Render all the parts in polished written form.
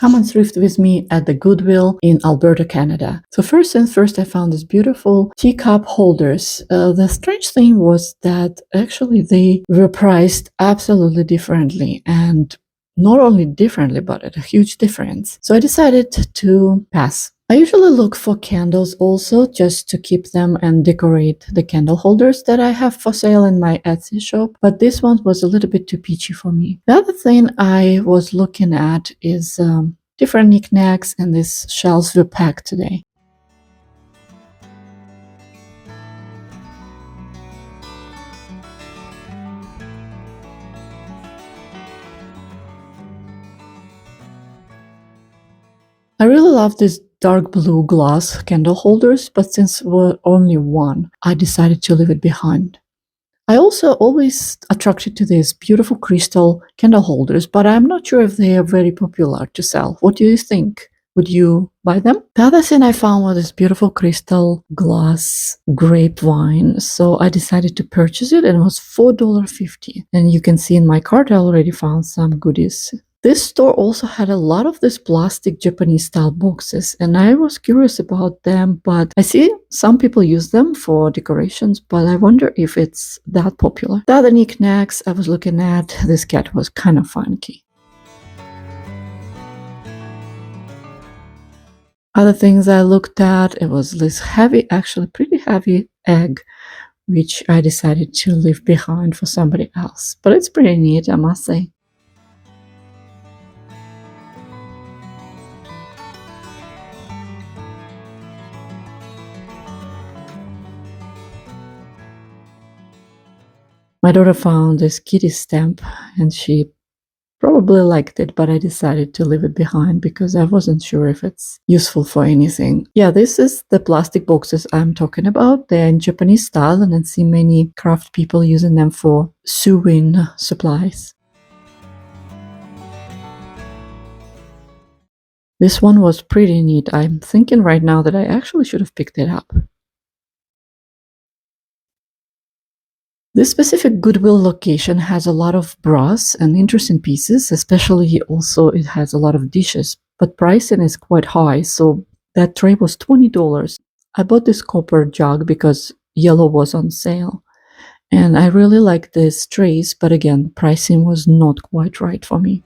come and thrift with me at the Goodwill in Alberta, Canada. So first things first, I found these beautiful teacup holders. The strange thing was that actually they were priced absolutely differently, and not only differently, but at a huge difference. So I decided to pass. I usually look for candles also, just to keep them and decorate the candle holders that I have for sale in my Etsy shop, but this one was a little bit too peachy for me. The other thing I was looking at is different knickknacks, and these shelves were packed today. I really love these dark blue glass candle holders, but since there were only one, I decided to leave it behind. I also always attracted to these beautiful crystal candle holders, but I'm not sure if they are very popular to sell. What do you think? Would you buy them? The other thing I found was this beautiful crystal glass grapevine, so I decided to purchase it, and it was $4.50. And you can see in my cart I already found some goodies. This store also had a lot of these plastic Japanese style boxes, and I was curious about them, but I see some people use them for decorations, but I wonder if it's that popular. The other knickknacks I was looking at, this cat was kind of funky. Other things I looked at, it was this heavy, actually pretty heavy egg, which I decided to leave behind for somebody else. But it's pretty neat, I must say. My daughter found this kitty stamp, and she probably liked it, but I decided to leave it behind because I wasn't sure if it's useful for anything. Yeah, this is the plastic boxes I'm talking about. They're in Japanese style, and I see many craft people using them for sewing supplies. This one was pretty neat. I'm thinking right now that I actually should have picked it up. This specific Goodwill location has a lot of brass and interesting pieces, especially also it has a lot of dishes, but pricing is quite high, so that tray was $20. I bought this copper jug because yellow was on sale, and I really like these trays, but again, pricing was not quite right for me.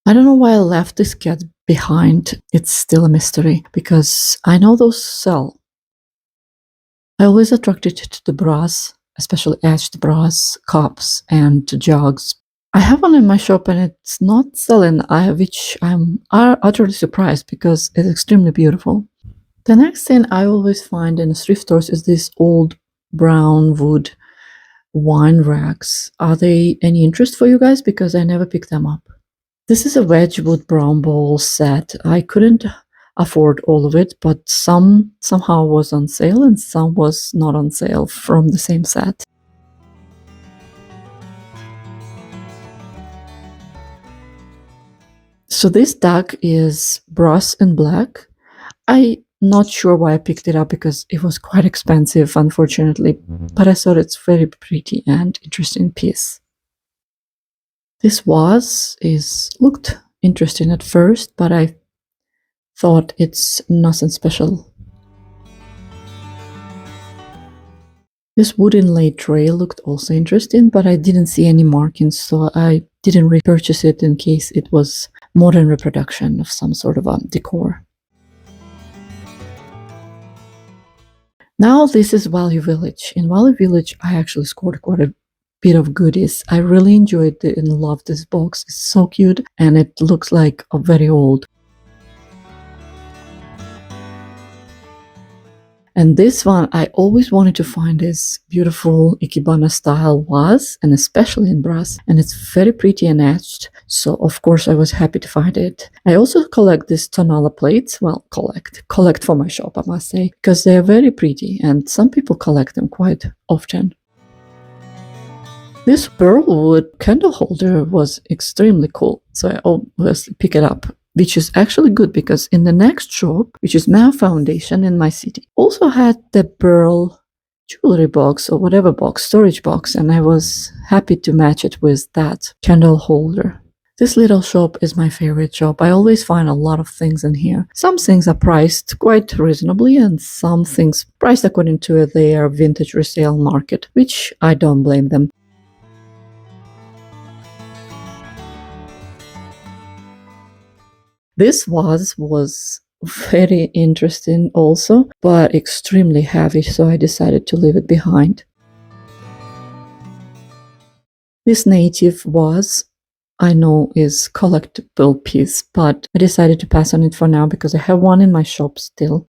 I don't know why I left this cat behind. It's still a mystery, because I know those sell. I always attracted to the brass, especially etched brass cups and jugs. I have one in my shop and it's not selling, which I'm utterly surprised because it's extremely beautiful. The next thing I always find in thrift stores is these old brown wood wine racks. Are they any interest for you guys? Because I never picked them up. This is a Wedgwood brown bowl set. I couldn't afford all of it, but some somehow was on sale and some was not on sale from the same set. So this duck is brass and black. I'm not sure why I picked it up because it was quite expensive, unfortunately, but I thought it's very pretty and interesting piece. This looked interesting at first, but I thought it's nothing special. This wood inlaid tray looked also interesting, but I didn't see any markings, so I didn't repurchase it in case it was modern reproduction of some sort of a decor. Now this is Value Village. In Value Village, I actually scored quite a bit of goodies. I really enjoyed it and loved this box. It's so cute and it looks like a very old. And this one, I always wanted to find this beautiful Ikebana style vase, and especially in brass, and it's very pretty and etched, so of course I was happy to find it. I also collect these tonala plates, well, collect for my shop, I must say, because they are very pretty, and some people collect them quite often. This pearl wood candle holder was extremely cool, so I obviously pick it up. which is actually good because in the next shop, which is Mao Foundation in my city, also had the pearl jewelry box or whatever box, storage box, and I was happy to match it with that candle holder. This little shop is my favorite shop. I always find a lot of things in here. Some things are priced quite reasonably and some things priced according to their vintage resale market, which I don't blame them. This vase was very interesting also, but extremely heavy, so I decided to leave it behind. This native vase, I know, is collectible piece, but I decided to pass on it for now because I have one in my shop still.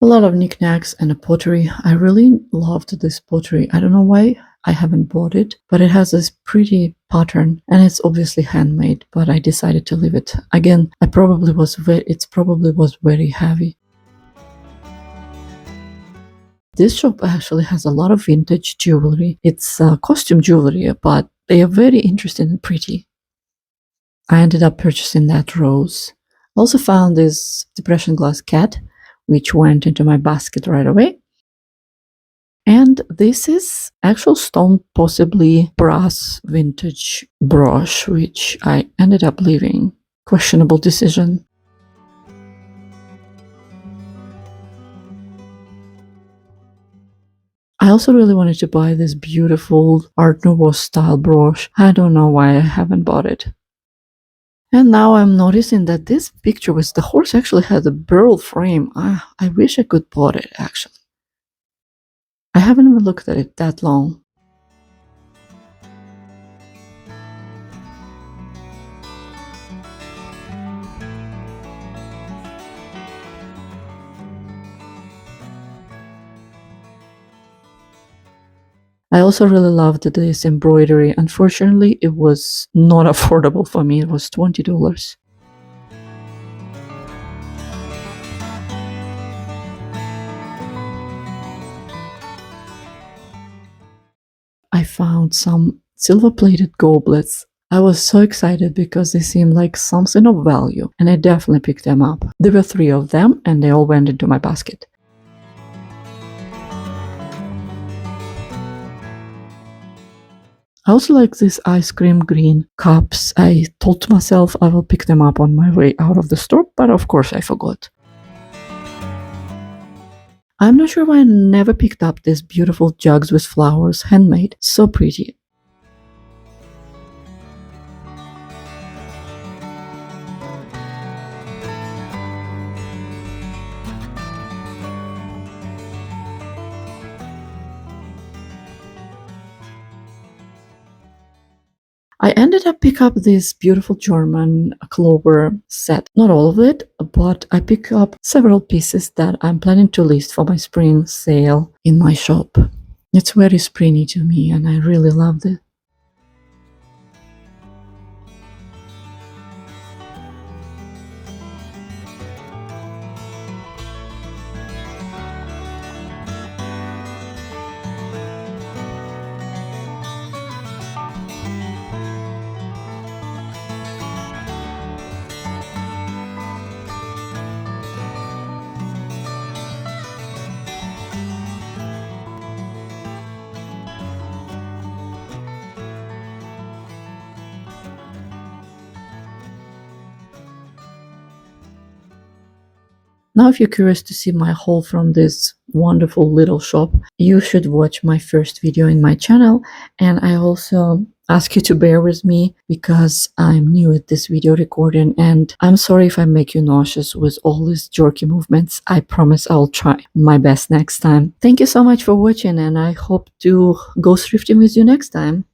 A lot of knickknacks and a pottery. I really loved this pottery. I don't know why I haven't bought it, but it has this pretty pattern and it's obviously handmade, but I decided to leave it. Again, it probably was very heavy. This shop actually has a lot of vintage jewelry. It's costume jewelry, but they are very interesting and pretty. I ended up purchasing that rose. I also found this depression glass cat, which went into my basket right away. And this is actual stone, possibly brass vintage brush, which I ended up leaving. Questionable decision. I also really wanted to buy this beautiful Art Nouveau style brush. I don't know why I haven't bought it. And now I'm noticing that this picture with the horse actually has a burl frame. I wish I could bought it, actually. I haven't even looked at it that long. I also really loved this embroidery. Unfortunately, it was not affordable for me. It was $20. I found some silver-plated goblets. I was so excited because they seemed like something of value, and I definitely picked them up. There were 3 of them, and they all went into my basket. I also like these ice cream green cups. I told to myself I will pick them up on my way out of the store, but of course I forgot. I'm not sure why I never picked up these beautiful jugs with flowers, handmade, so pretty. I ended up pick up this beautiful German clover set. Not all of it, but I pick up several pieces that I'm planning to list for my spring sale in my shop. It's very springy to me and I really loved it. Now, if you're curious to see my haul from this wonderful little shop, you should watch my first video in my channel. And I also ask you to bear with me because I'm new at this video recording and I'm sorry if I make you nauseous with all these jerky movements. I promise I'll try my best next time. Thank you so much for watching and I hope to go thrifting with you next time.